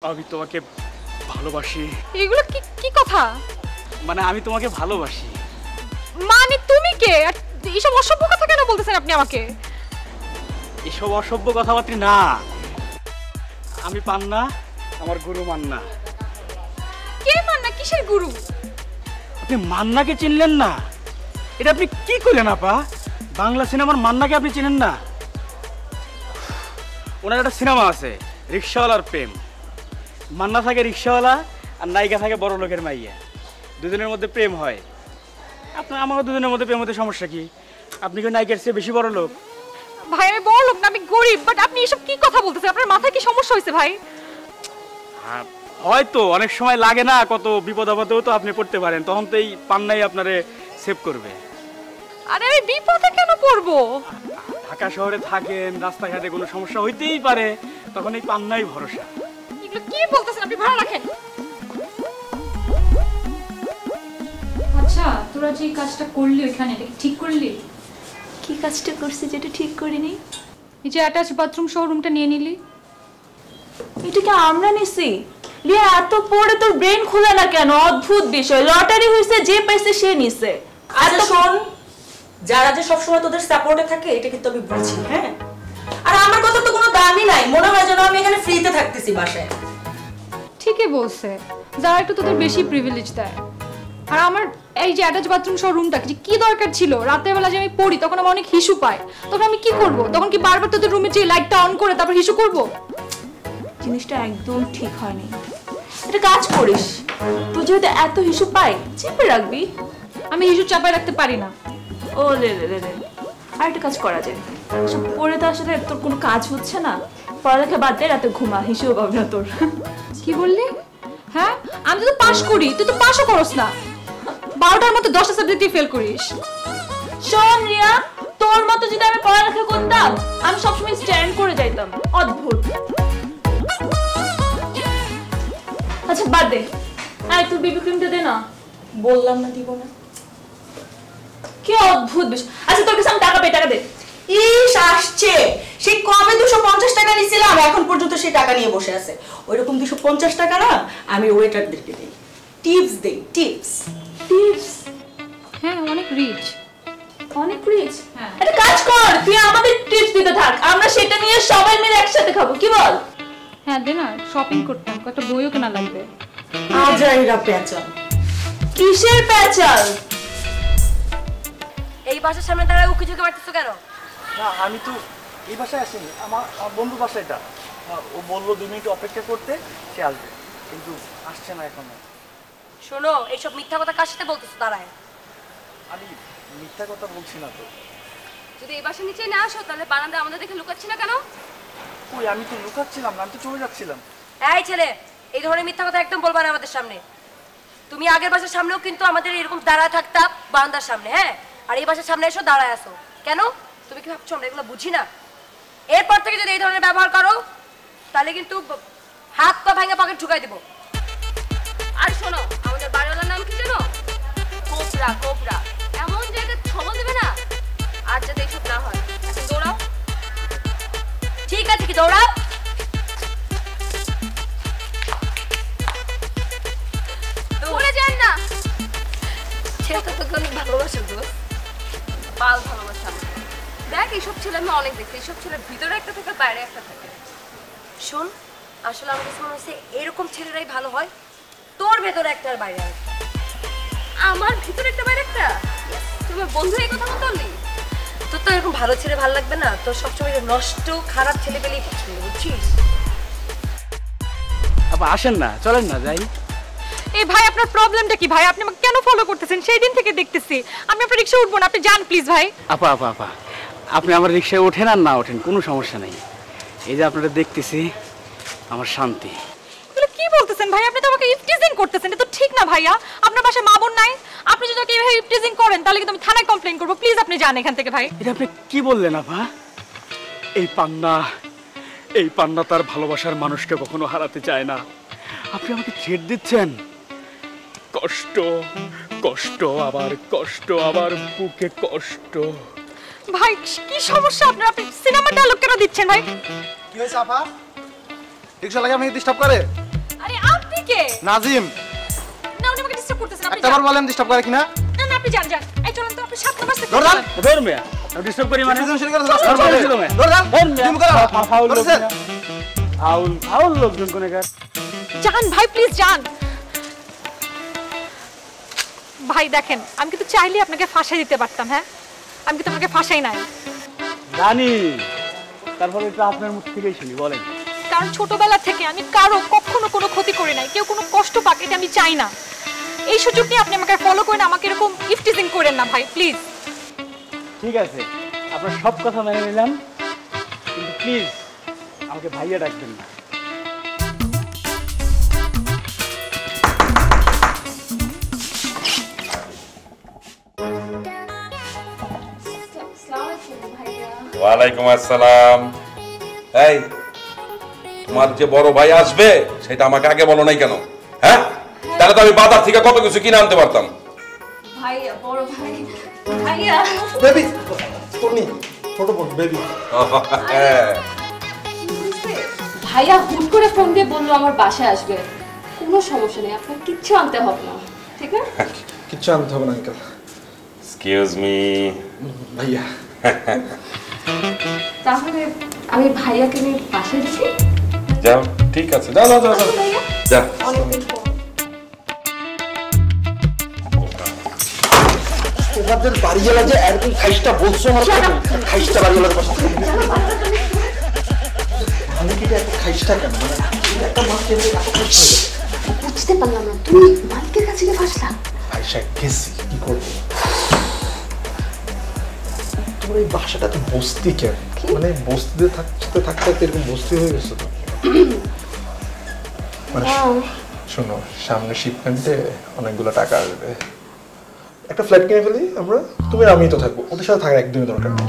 আমি তোমাকে ভালোবাসি। এগুলো কি কি কথা? মানে আমি তোমাকে ভালোবাসি। মানে তুমি কে? এইসব অসভ্য কথা কেন বলতেছেন আপনি আমাকে? এসব অসভ্য কথাবার্তা না। আমি পান্না, আমার গুরু মান্না। কে মান্না? কিসের গুরু? আপনি মান্নাকে চিনলেন না? এটা আপনি কি করলেন আপা? বাংলা সিনেমার মান্নাকে আপনি চিনেন না? ওনার একটা সিনেমা আছে রিক্সাওয়ালার প্রেম। মান্না থাকে রিক্সাওয়ালা আর নায়িকা থাকে বড় লোকের মাইয়া। দুজনের মধ্যে প্রেম হয়। আপনার আমাকে দুজনের মধ্যে প্রেম হতে সমস্যা কি? আপনি কি নায়িকার চেয়ে বেশি বড় লোক? ভাই আমি বড় লোক না, আমি গরিব। বাট আপনি এসব কি কথা বলতেছেন? আপনার মাথায় কি সমস্যা হয়েছে ভাই? হয়তো অনেক সময় লাগে না, কত বিপদ আপদেও তো আপনি পড়তে পারেন, তখন তো এই পান্নাই আপনারে সেভ করবে। আরে আমি বিপদে কেন পড়ব? ঢাকা শহরে থাকেন, রাস্তাঘাটে কোনো সমস্যা হইতেই পারে, তখন এই পান্নাই ভরসা। এগুলো কি বলতেছেন আপনি? ভাড়া রাখেন। আচ্ছা তোরা যে কাজটা করলি ওইখানে, এটা ঠিক করলি? কি কাজটা করছি যেটা ঠিক করিনি? এই যে অ্যাটাচ বাথরুম সহ রুমটা নিয়ে নিলি, এটা কি আমরা নিছি? রিয়া এত পড়ে তোর ব্রেন খোলা না কেন? অদ্ভুত বিষয়, লটারি হইছে, যে পাইছে সে নিছে। আচ্ছা শোন, যারা যে সবসময় তোদের সাপোর্টে থাকে এটা কিন্তু আমি বুঝি, হ্যাঁ? আর আমার কথা তো কোনো দামই নাই, মনে হয় যেন আমি এখানে ফ্রিতে থাকতেছি বাসায়। ঠিকই বলছে, যারা একটু তোদের বেশি প্রিভিলেজ দেয়। আর আমার এই যে অ্যাটাচ বাথরুম সহ রুমটা কি দরকার ছিল? রাতের বেলা যে আমি পড়ি তখন আমার অনেক হিসু পায়, তখন আমি কি করব? তখন কি বারবার তোদের রুমে যে লাইটটা অন করে তারপর হিসু করব? জিনিসটা একদম ঠিক হয়নি। এটা কাজ করিস, তুই যেহেতু এত হিসু পাই চেপে রাখবি। আমি হিসু চাপায় রাখতে পারি না। ও রে রে রে রে, আর একটা কাজ করা যায়। সব পড়ে তো আসলে তোর কোনো কাজ হচ্ছে না, পড়ালেখা বাদ দে, রাতে ঘুমা, হিসেও পাবি না তোর। কি বললি? হ্যাঁ আমি তো পাস করি, তুই তো পাসও করস না। 12টার মধ্যে 10টা সাবজেক্টে ফেল করিস। শোন রিয়া, তোর মতো যদি আমি পড়ালেখা করতাম আমি সবসময় স্ট্যান্ড করে যাইতাম। অদ্ভুত। আচ্ছা বাদ দে, আয় তুই বিবি ক্রিমটা দে না। বললাম না দিব না। কি অদ্ভুত বিষয়। আচ্ছা তোর কাছে আমি টাকা পাই, টাকা দে। ইস আসছে, সেই কবে 250 টাকা নিছিলাম, এখন পর্যন্ত সেই টাকা নিয়ে বসে আছে। ওইরকম 250 টাকা না আমি ওয়েটারদেরকে দেই, টিপস দেই, টিপস। টিপস? হ্যাঁ অনেক রিচ। অনেক রিচ? হ্যাঁ। একটা কাজ কর, তুই আমাদের টিপস দিতে থাক, আমরা সেটা নিয়ে সবাই মিলে একসাথে খাবো, কি বল? হ্যাঁ দে না, শপিং করতাম, কয়েকটা বইও কেনা লাগবে। আজাইরা পেঁচাল। কিসের পেঁচাল? এই বাসার সামনে দাঁড়ায় উকি ঝুঁকে মারতেছো কেন? না আমি তো এই বাসায় আসিনি, আমার বন্ধু বাসা এটা। ও বললো 2 মিনিট অপেক্ষা করতে, সে আসবে, কিন্তু আসছে না এখনো। শোনো, এইসব মিথ্যা কথা কার সাথে বলতেছো দাঁড়ায়? আমি মিথ্যা কথা বলছি না তো। যদি এই বাসার নিচে না আসো তাহলে বারান্দায় আমাদের দেখে লুকাচ্ছি না কেন? কই আমি তো লুকাচ্ছিলাম না, আমি তো চলে যাচ্ছিলাম। এই ছেলে, এই ধরনের মিথ্যা কথা একদম বলবা না আমাদের সামনে। তুমি আগের বাসার সামনেও কিন্তু আমাদের এরকম দাঁড়ায় থাকতাম বারান্দার সামনে, হ্যাঁ? আর এই বাসার সামনে এসো দাঁড়ায় আসো কেন? তুমি কি ভাবছো আমরা এগুলো বুঝি না? এরপর থেকে যদি এই ধরনের ব্যবহার করো তাহলে কিন্তু হাত পা ভাঙা পকেট ঢুকাই দেবো। আর শোনো, আমাদের বাড়িওয়ালার নাম কি জানো? কোবরা। কোবরা এমন জায়গায় ছমল দেবে না আর যাতে এইসব না হয়। দৌড়াও। ঠিক আছে কি দৌড়াও। দৌড়ে যান না। ছেলেটা তোকে অনেক ভালোবাসে তো, পাল ভালোবাসা। দেখ এইসব ছেলে আমি অনেক দেখছি, এইসব ছেলের ভিতরে একটা থাকে বাইরে একটা থাকে। শোন, আসলে আমার কাছে মনে হচ্ছে এরকম ছেলেরাই ভালো হয়। তোর ভেতরে একটা আর বাইরে একটা। আমার ভিতরে একটা বাইরে একটা? তোমার বন্ধু এই কথা বললি? তোর তো এরকম ভালো ছেলে ভালো লাগবে না, তোর সবসময় নষ্ট খারাপ ছেলে পেলেই পছন্দ, বুঝছিস? আপা আসেন না, চলেন না যাই। এই ভাই আপনার প্রবলেমটা কি ভাই? আপনি আমাকে কেন ফলো করতেছেন? সেই দিন থেকে দেখতেছি। আমি আপনার রিকশা উঠবো না, আপনি যান প্লিজ ভাই। আপা আপা আপা আপনি আমার রিক্সায় ওঠেন আর না ওঠেন কোনো সমস্যা নেই। এই যে আপনারা দেখতেছি আমার শান্তি। এগুলো কি বলতেছেন ভাই? আপনি তো আমাকে ইফটিজিং করতেছেন, এটা তো ঠিক না ভাইয়া। আপনার বাসায় মা বোন নাই? আপনি যদি ওকে এইভাবে ইফটিজিং করেন তাহলে কিন্তু আমি থানায় কমপ্লেইন করবো। প্লিজ আপনি যান এখান থেকে ভাই। এটা আপনি কি বললেন আপা? এই পান্না তার ভালোবাসার মানুষকে কখনো হারাতে চায় না। আপনি আমাকে থ্রেট দিচ্ছেন? কষ্ট কষ্ট আবার কষ্ট, আবার বুকে কষ্ট। ভাই কি সমস্যা আপনার? আপনি সিনেমা ডায়লগ কেন দিচ্ছেন ভাই? কি হয়েছে আপা? রিকশা লাগে আমাকে ডিস্টার্ব করে? কে? নাজিম। না উনি আমাকে ডিস্টার্ব করতেছেন, আপনি একটাবার যান। বলেন ডিস্টার্ব করে কিনা? না না আপনি যান যান। এই চলেন তো, আপনি 7 নম্বর থেকে ধর চলেন। ধর মিয়া, আমি ডিস্টার্ব করি মানে? শুরু করে দাও। ধর মিয়া। ধর দাও। ধর মিয়া। তুমি করো। ফাউল লোক ধরেছে? না। ফাউল লোকজন কোনেকার। যান ভাই, প্লিজ যান। ভাই দেখেন, আমি কিন্তু চাইলে আপনাকে ফাঁসাই দিতে পারতাম, হ্যাঁ? আমি কিন্তু আপনাকে ফাঁসাই নাই। জানি, তারপরে এটা আপনার মুখ থেকেই শুনি, বলেন। কারণ ছোটবেলা থেকে আমি কারো কখনো কোনো ক্ষতি করি নাই, কেউ কোনো কষ্ট পাক এটা আমি চাই না। এই সুযোগ নিয়ে আপনি আমাকে ফলো করেন, আমাকে এরকম ইফটিজিং করেন না ভাই, প্লিজ। ঠিক আছে, আপনার সব কথা মেনে নিলাম, কিন্তু প্লিজ আমাকে ভাইয়া ডাকবেন না। ওয়ালাইকুম আসসালাম। এই তোমার যে বড় ভাই আসবে সেটা আমাকে আগে বলো নাই কেন? হ্যাঁ, তাহলে তো আমি বাজার থেকে কত কিছু কিনে আনতে পারতাম। ভাইয়া, বড় ভাই, ভাইয়া। বেবি তুমি ছোট বোন বেবি। হ্যাঁ, ভাইয়া হুট করে ফোন দিয়ে বললো আমার বাসায় আসবে। কোনো সমস্যা নেই, আপনার কিচ্ছু আনতে হবে না, ঠিক আছে? কিচ্ছু আনতে হবে না আঙ্কেল। এক্সকিউজ মি ভাইয়া। তাহলে আমি ভাইয়াকে নিয়ে বাসায় দেখি। যাও, ঠিক আছে, যাও যাও যাও যাও। যা। অনেকদিন পর। তোমাদের বাড়িওয়ালা যে এরকম খাইসটা বলছো আমার খাইসটা বাড়িওয়ালার পাশে আমি কি এত খাইসটা কেন মানে একটা মাছ খেলে এত খাইস বুঝতে পারলাম না, তুমি মালিকের কাছে গিয়ে ফাঁসলা। খাইসা গেছি কি করবো? তোমার এই বাসাটা তো বস্তি কেন? মানে বস্তিতে থাকতে থাকতে এরকম বস্তি হয়ে গেছে তো। মানে শোনো, সামনে শিপমেন্টে অনেকগুলো টাকা আসবে, একটা ফ্ল্যাট কিনে ফেলি আমরা, তুমি আর আমি তো থাকবো, ওদের সাথে থাকার একদমই দরকার নেই।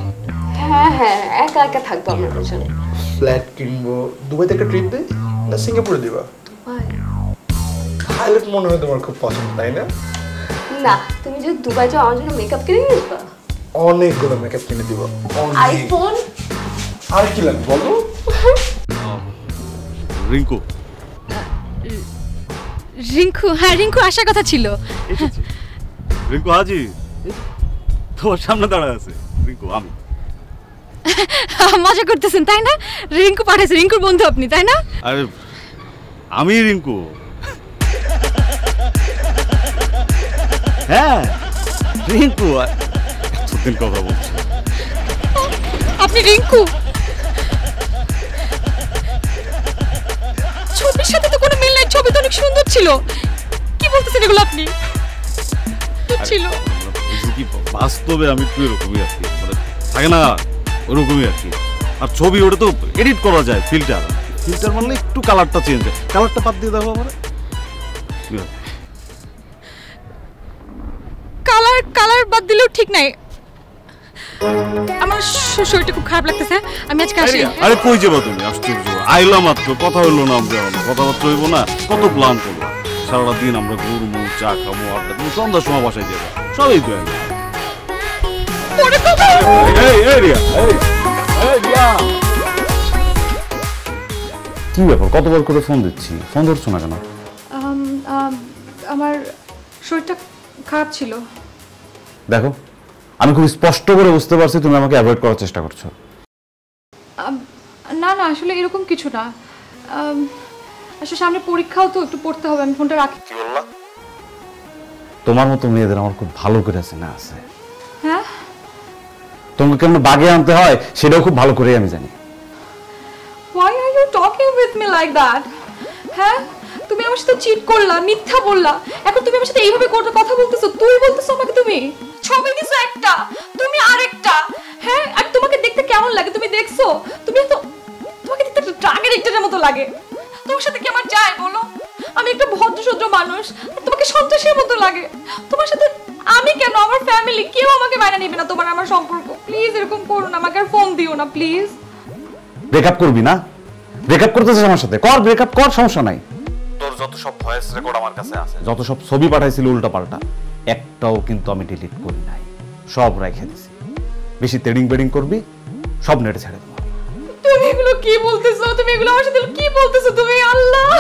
হ্যাঁ হ্যাঁ, একা একা থাকবো আমার পেছনে। ফ্ল্যাট কিনবো, দুবাইতে একটা ট্রিপ দিই না সিঙ্গাপুরে দিবা? পাইলট মনে হয় তোমার খুব পছন্দ, তাই না? না, তুমি যদি দুবাই যাও আমার জন্য মেকআপ কিনে নিয়ে আসবা। অনেকগুলো মেকআপ কিনে দিব। আইফোন আর কি লাগবে বলো? রিঙ্কু, রিঙ্কু, হ্যাঁ রিঙ্কু আসার কথা ছিল। রিঙ্কু হাজি তোমার সামনে দাঁড়ায় আছে। রিঙ্কু আমি। মজা করতেছেন তাই না? রিঙ্কু পাঠাইছে, রিঙ্কুর বন্ধু আপনি তাই না? আরে আমি রিঙ্কু। হ্যাঁ রিঙ্কু, এতদিন কথা বলছি। আপনি রিঙ্কু? ছবির সাথে তো কোনো মিল নাই, ছবি তো অনেক সুন্দর ছিল। কি বলতেছেন এগুলো আপনি? ছিল কি বাস্তবে আমি একটু এরকমই আর কি, মানে থাকে না ওরকমই আর কি। আর ছবি ওটা তো এডিট করা যায়, ফিল্টার মানে একটু কালারটা চেঞ্জ হয়, কালারটা বাদ দিয়ে দেবো আমার। কালার বাদ দিলেও ঠিক নাই। আমার শরীরটা খুব খারাপ লাগতেছে, আমি আজকে আসি। আরে কই যাবো তুমি? আশ্চর্য, আইলা মাত্র, কথা হইলো না, আমরা কথাবার্তা হইবো না, কত প্ল্যান করবো। সারাটা দিন আমরা ঘুরবো, চা খাবো, আড্ডা, তুমি সন্ধ্যার সময় বাসায় যাবো, সবই তো। কি ব্যাপার, কতবার করে ফোন দিচ্ছি, ফোন ধরছো না কেন? আমার শরীরটা খারাপ ছিল। দেখো, আমি খুব স্পষ্ট করে বুঝতে পারছি তুমি আমাকে অ্যাভয়েড করার চেষ্টা করছো। না না, আসলে এরকম কিছু না। আসলে সামনে পরীক্ষাও তো, একটু পড়তে হবে, আমি ফোনটা রাখি। কি বললা? তোমার মতো মেয়েদের আমার খুব ভালো করে চেনা আছে। হ্যাঁ, তোমাকে কেমন বাগে আনতে হয় সেটাও খুব ভালো করেই আমি জানি। Why are you talking with me like that? হ্যাঁ, তুমি আমার সাথে চিট করলা, মিথ্যা বললা, এখন তুমি আমার সাথে এইভাবে কথা বলতেছো, তুই বলতেছো আমাকে তুমি। ছবি দিছো একটা, তুমি আরেকটা। হ্যাঁ, আর তোমাকে দেখতে কেমন লাগে তুমি দেখছো? তুমি তো, তোমাকে দেখতে একটা ড্রাগ এডিক্টরের মতো লাগে। তোমার সাথে কি আমার যায় বলো? আমি একটা ভদ্রসূত্র মানুষ, তোমাকে সন্ত্রাসীর মতো লাগে। তোমার সাথে আমি কেন, আমার ফ্যামিলি কেউ আমাকে মানা নেবে না তোমার আমার সম্পর্ক। প্লিজ এরকম করো না, আমাকে আর ফোন দিও না প্লিজ। ব্রেকআপ করবি না? ব্রেকআপ করতেছিস আমার সাথে, কর, ব্রেকআপ কর, সমস্যা নাই। তোর যত সব ভয়েস রেকর্ড আমার কাছে আছে, যত সব ছবি পাঠাইছিল উল্টা পাল্টা, একটাও কিন্তু আমি ডিলিট করি নাই, সব রেখে দিছি। বেশি তেডিং বেডিং করবি, সব নেটে ছেড়ে দেবো। তুমি এগুলো কি বলতেছো? তুমি এগুলো আমার সাথে কি বলতেছো তুমি? আল্লাহ,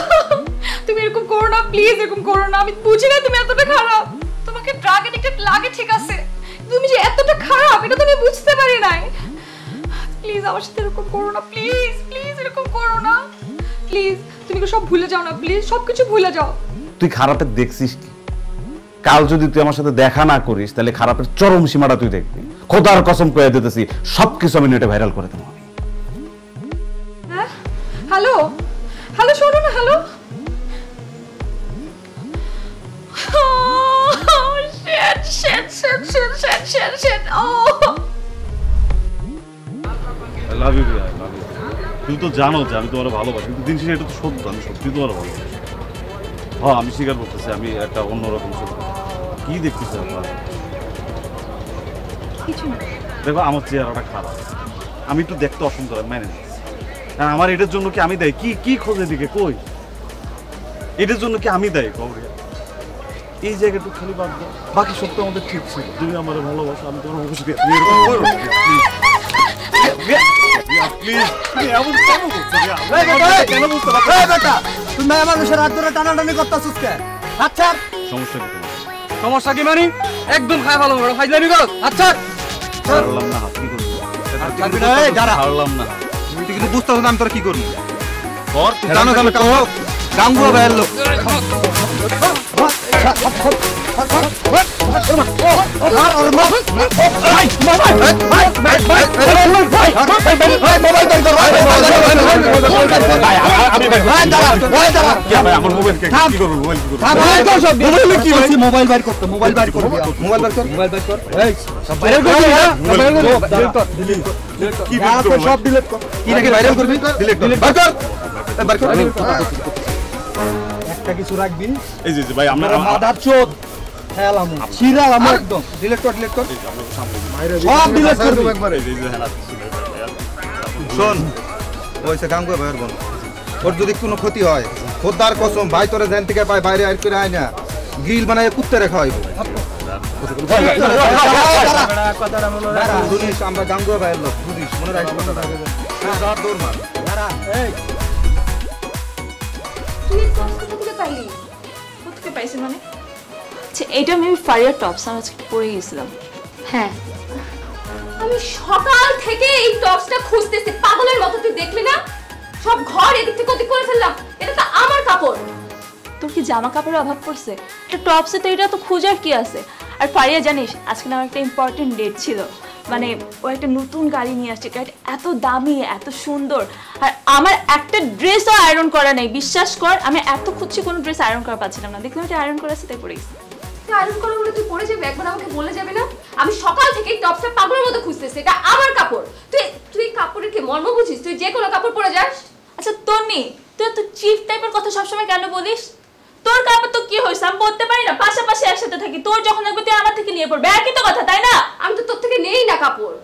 তুমি এরকম করো না এরকম করো না। আমি বুঝি না তুমি এতটা খারাপ। তোমাকে ড্রাগ এডিক্টেড লাগে ঠিক আছে, তুমি যে এতটা খারাপ এটা তো আমি বুঝতে পারি নাই। প্লিজ আমার সাথে এরকম করো না, প্লিজ প্লিজ এরকম করো না প্লিজ। তুমি সব ভুলে যাও না প্লিজ, সবকিছু ভুলে যাও। তুই খারাপের দেখছিস কি? কাল যদি তুই আমার সাথে দেখা না করিস তাহলে খারাপের চরম সীমাটা তুই দেখবি। খোদার কসম কয়ে দিতেছি সবকিছু আমি নেটে ভাইরাল করে দেবো। হ্যাঁ হ্যালো হ্যালো, শোনো না, hello. Shit, shit, shit, shit, shit, shit, shit. Oh. I love you, I love you. তুমি তো জানো যে আমি তোমার ভালোবাসি, কিন্তু দিন শেষে এটা তো সত্য, আমি সত্যি তোমার ভালোবাসি। হ্যাঁ আমি স্বীকার করতেছি আমি একটা অন্যরকম ছোট। কি দেখতেছি আপনার? কিছু না। দেখো আমার চেহারাটা খারাপ, আমি একটু দেখতে অসুন্দর, মেনে নিচ্ছি। হ্যাঁ আমার এটার জন্য কি আমি দেয়? কি কি খোঁজে দিকে কই? এটার জন্য কি আমি দেয় কবরে? এই জায়গাটুকু খালি বাদ দাও, বাকি সব তো আমাদের ঠিক ছিল। তুমি আমার ভালোবাসো, আমি তোমার অবশ্যই প্লিজ এমন কেন করছো? কেন বুঝতে পারছো? তুমি আমার বিষয়ে রাত ধরে টানাটানি করতেছিস কে? আচ্ছা সমস্যা কি তোমার? সমস্যা কি মানে? একদম খাই ভালো বড় ফাইজলামি করো। আচ্ছা ছাড়লাম না, হাত কি করবি? ছাড়লাম না। তুই কিন্তু বুঝতেছ না আমি তোর কি করবি। কর জানো জানো গাঙ্গুয়া ভাইয়ের লোক। মোবাইল বাইর করতো, মোবাইল বাইর কর, মোবাইল বাইর কর, মোবাইল বাইর কর, সব ডিলিট কর। কি নাকি ভাইরাল করবি? ডিলিট কর, বাইর কর, বাইর কর। একটা কিছু রাখবি। এই যে ভাই আমরা মাদার চোদ খেলাম ছিড়ালাম একদম। ডিলিট কর, ডিলিট কর, সব ডিলিট করবি একবারে। শোন ওইসে গাঙ্গুয়া ভাইয়ের বোন, ওর যদি কোনো ক্ষতি হয় খোদার কসম ভাই তোরে জেন থেকে পাই বাইরে আইর করে আয় না, গ্রিল বানায় কুত্তে রেখা হইব। আমরা গাঙ্গুয়া ভাইয়ের লোক, বুঝিস, মনে রাখিস কথাটা। দৌড় মার। তুই কষ্ট থেকে পাইলি? কোথেকে পাইছি মানে? আচ্ছা এটা আমি ফায়ার টপস আমি আজকে পরে গেছিলাম। হ্যাঁ আমি সকাল থেকে এই টপসটা খুঁজতেছি পাগলের মতো, তুই দেখলি না? সব ঘর এদিক থেকে ওদিক করে ফেললাম, এটা তো আমার কাপড়। তোর কি জামা কাপড়ের অভাব পড়ছে? একটা টপসে তো এটা তো খোঁজার কি আছে? আর ফারিয়া জানিস আজকে আমার একটা ইম্পর্টেন্ট ডেট ছিল, মানে ও একটা নতুন গাড়ি নিয়ে আসছে, গাড়িটা এত দামি এত সুন্দর, আর আমার একটা ড্রেসও আয়রন করা নেই। বিশ্বাস কর আমি এত খুঁজছি কোনো ড্রেস আয়রন করা পাচ্ছিলাম না, দেখলাম এটা আয়রন করা আছে তাই পরে গেছি। তুই আয়রন করে বলে তুই পরে যাবি, একবার আমাকে বলে যাবে না? আমি সকাল থেকে এই টপসটা পাগলের মতো খুঁজতেছি, এটা আমার কাপড়। তুই কাপড়ের কি মর্ম বুঝিস? তুই যে কোনো কাপড় পরে যাস। আচ্ছা তন্নি তুই এত চিপ টাইপের কথা সবসময় কেন বলিস? তোর কাপড় তো কি হয়েছে আমি বলতে পারি না, পাশাপাশি একসাথে থাকি, তোর যখন লাগবে তুই আমার থেকে নিয়ে পড়বে, একই তো কথা তাই না? আমি তো তোর থেকে নেই না কাপড়।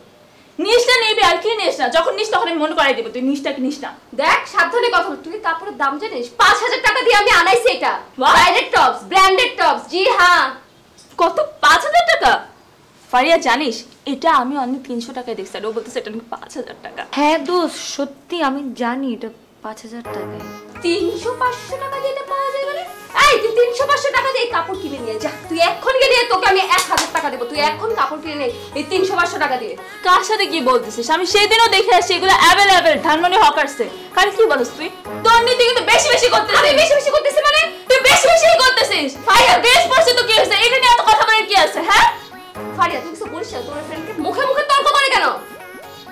নিস না নিবি, আর কি নিস না? যখন নিস তখন আমি মনে করাই দেবো তুই নিসটা কি নিস না। দেখ সাবধানে কথা বল। তুই কাপড়ের দাম জানিস? 5000 টাকা দিয়ে আমি আনাইছি এটা। Branded tops, branded tops. জি হ্যাঁ। কত? 5000 টাকা? ফারিয়া জানিস এটা আমি অনেক 300 টাকায় দেখছি, আর ও বলতেছে এটা নাকি 5000 টাকা। হ্যাঁ দোস্ত সত্যি আমি জানি এটা 5000 টাকা। 300-500 টাকা দিয়ে এটা পাওয়া যায় মানে? এই তুই 300-500 টাকা দিয়ে কাপড় কিনে নিয়ে যা। তুই এখন গিয়ে তোকে আমি 1000 টাকা দেব, তুই এখন কাপড় কিনে নে এই 300-500 টাকা দিয়ে। কার সাথে কি বলতেছিস? আমি সেই দিনও দেখে আসছি এগুলো অ্যাভেলেবল ধানমন্ডি হকারসে। কার কি বলছিস তুই? তোর নীতি কিন্তু বেশি বেশি করতেছিস। আমি বেশি বেশি করতেছি মানে? তুই বেশি বেশি করতেছিস। ফারিয়া ড্রেস পরছিস তো কি হইছে? এটা নিয়ে এত কথা বলার কি আছে? হ্যাঁ ফারিয়া তুই কিছু বলিস না, তোর ফ্রেন্ডকে মুখে মুখে তর্ক করে কেন?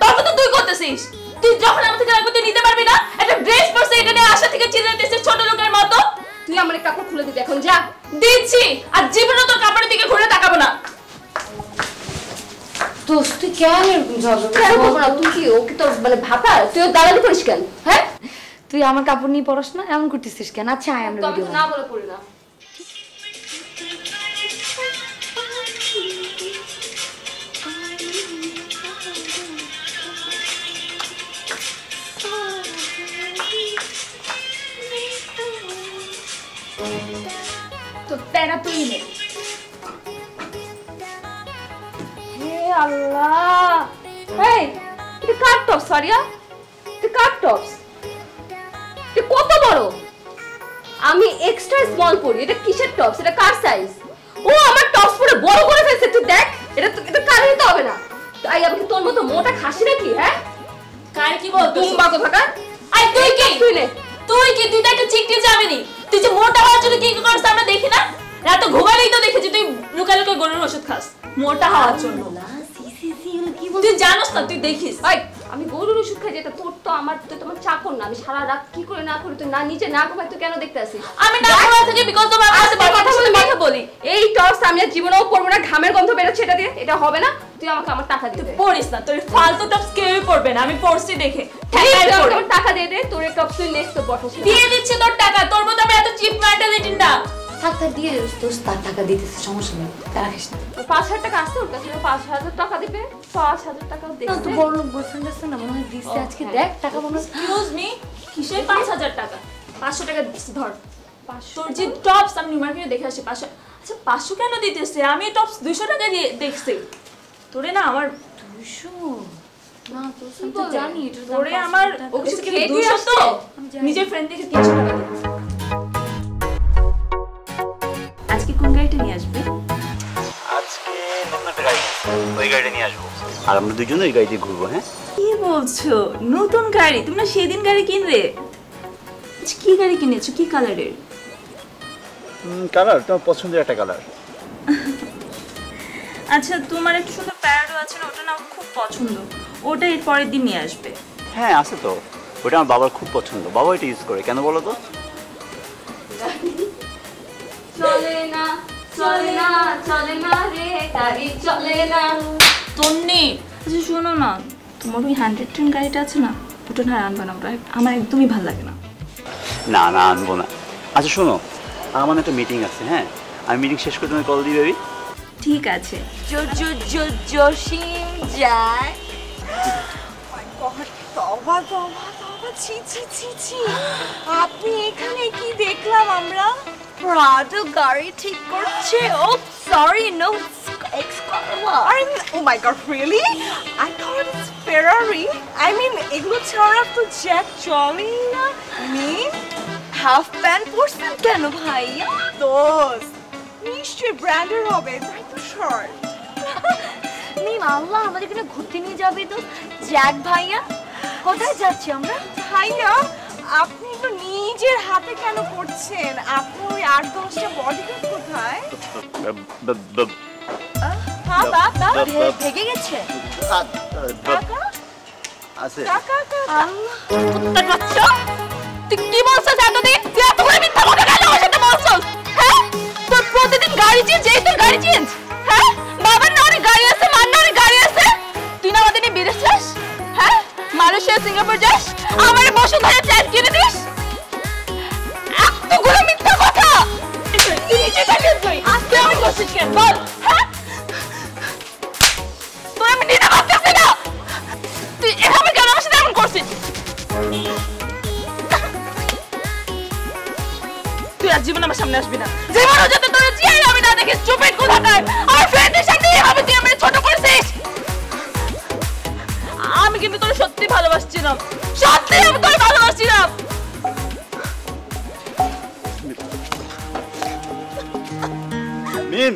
তর্ক তো তুই করতেছিস। তুই যখন আমার থেকে লাগবে তুই নিতে পারবি না? একটা ড্রেস পরছিস এটা নিয়ে আশা থেকে চিল্লাতেছিস ছোট লোকের মতো। তুই আমার কাপড় খুলে দিবি এখন, যা। দিচ্ছি, আর জীবনে তোর কাপড়ের দিকে ঘুরে তাকাবো না। দোস্ত তুই কেন এরকম ঝগড়া করবো না? তুই কি ওকে তোর মানে ভাতা? তুই দালালি করিস কেন? হ্যাঁ তুই আমার কাপড় নিয়ে পড়াস না, এমন করতেছিস কেন? আচ্ছা আয় আমরা ভিডিও না বলে পড়ি না। তো প্যারা তুই নে। হে আল্লাহ, এই এটা কার টপস ফারিয়া? এটা কার টপস? এটা কত বড়? আমি এক্সট্রা স্মল পরি। এটা কিসের টপস? এটা কার সাইজ? ও আমার টপস পুরো বড় করে ফেলছে, তুই দেখ। এটা কারে নিতে হবে না। তাই আমি কি তোর মতো মোটা খাসি নাকি? হ্যাঁ কার কি বল তুমি বাকো থাকা। আই তুই কি তুই নে, তুই কি তুই তো একটা চিকটি যাবি নি। তুই যে মোটা হওয়ার জন্য কি করছিস আমরা দেখি না? রাত ঘুমালেই তো দেখেছি তুই লুকা লুকা গরুর ওষুধ খাস মোটা হওয়ার জন্য। না সি সি সি কি বল? তুই জানোস না, তুই দেখিস। ভাই আমি গরুর ওষুধ খাই, যেটা তোর তো আমার তো তোমার চাকর না। আমি সারা রাত কি করে না করি, তুই না নিচে না ঘুমাই তুই কেন দেখতে আসিস? আমি না ঘুমা থেকে বিকজ তোমার কাছে কথা বলি। এই টপস আমি আর জীবনেও পরবো না, ঘামের গন্ধ বেরোচ্ছে এটা দিয়ে, এটা হবে না। তুই আমাকে আমার টাকা দিতে দে। পড়িস না, তোর ফালতু টপস কেউই পরবে না, আমি পরছি দেখে। আমার টাকা দিয়ে দে, তোর এই টপস তুই নেক্সট তো বসে দিয়ে দিচ্ছি তোর টাকা। তোর মতো আমি এত চিপ মেন্টালিটি না। থাক থাক দিয়ে তো তার টাকা দিতেছে, সমস্যা নেই, রাখিস না। 5000 টাকা আছে ওর কাছে, 5000 টাকা দিবে। 5000 টাকা দে। তো বড় লোক বয়ফ্রেন্ড আছে না, মনে হয় দিচ্ছে আজকে। দেখ টাকা মনে হয়। এক্সকিউজ মি, কিসের 5000 টাকা? 500 টাকা দিচ্ছি ধর। তোর যে টপস আমি মার্কেটে দেখে আসি 500। আচ্ছা 500 কেন দিতেছে? আমি টপস 200 টাকা দিয়ে দেখছি। তোরে না আমার 200 না তো আমি জানি এটা তোরে আমার ওকে থেকে 200 তো নিজের ফ্রেন্ড থেকে 300 টাকা দিচ্ছি। আজকে কোন গাড়িটা নিয়ে আসবে? আজকে নতুন একটা গাড়ি, ওই গাড়িটা নিয়ে আসবো আর আমরা দুজন ওই গাড়িতে ঘুরবো। হ্যাঁ কি বলছো? নতুন গাড়ি? তোমরা সেদিন গাড়ি কিনলে। আচ্ছা কি গাড়ি কিনেছো? কি কালারের? কালার তোমার পছন্দের একটা কালার। আচ্ছা তোমার একটা সুন্দর প্যারাডো আছে না, ওটা না আমার খুব পছন্দ। ওটা এর পরের দিন নিয়ে আসবে। হ্যাঁ আছে তো, ওটা আমার বাবার খুব পছন্দ, বাবা এটা ইউজ করে। কেন বলো তো? চলে না চলে না চলে না রে গাড়ি চলে না। তন্নি আচ্ছা শোনো না, তোমার ওই 110 গাড়িটা আছে না, ওটা না আনবা না, ওটা আমার একদমই ভালো লাগে না। না না আনবো না। আচ্ছা শোনো, আমার একটা মিটিং আছে, হ্যাঁ আমি মিটিং শেষ করে তুমি কল দিই বেবি। ঠিক আছে। জসিম যায়। তবা তবা তবা ছি ছি ছি ছি, আপনি এখানে কি দেখলাম আমরা? প্রাডো গাড়ি ঠিক করছে। ও সরি, নো এক্স কারওয়া। I mean, oh my god, really? I thought it's Ferrari. I mean, এগুলো ছাড়া তো জ্যাক চলেই না। হাফ প্যান্ট পরছেন কেন ভাইয়া? দোস্ত নিশ্চয়ই ব্র্যান্ডের হবে, তাই তো শর্ট। মিম আল্লাহ আমাদের এখানে ঘুরতে নিয়ে যাবে তো জ্যাক ভাইয়া। কোথায় যাচ্ছি আমরা? ভাইয়া আপনি তো নিজের হাতে কেন করছেন? আপনি ওই 8-10টা বডিগার্ড কোথায়? হ্যাঁ বাবা ভেগে গেছে। আছে আল্লাহ বাচ্চা, তুই কি বলছিস এতদিন? তুই এত করে মিথ্যা কথা কেন আমার সাথে বলছিস? হ্যাঁ তোর প্রতিদিন গাড়ি চেঞ্জ, এই তোর গাড়ি চেঞ্জ। হ্যাঁ বাবার না অনেক গাড়ি আছে, মার না অনেক গাড়ি আছে। তুই না আমাদের নিয়ে বিদেশ যাস, হ্যাঁ মালয়েশিয়া সিঙ্গাপুর যাস, আমার বসুন্ধরা ফ্ল্যাট কিনে দিস। এতগুলো মিথ্যা কথা তুই নিজে থাকিস। তুই আজকে আমি করছিস কেন বল? হ্যাঁ তুই আমি নিতে পারতেছি না, তুই এভাবে কেন আমার সাথে এমন করছিস? তুই আর জীবন আমার সামনে আসবি না, জীবনও যাতে তোর জিয়াই আমি না দেখি। চুপেট কোথাকার আমার ফ্রেন্ডের সামনে এভাবে তুই আমাকে ছোট করছিস। আমি কিন্তু তোর সত্যি ভালোবাসছিলাম, সত্যি আমি তোর ভালোবাসছিলাম। মিম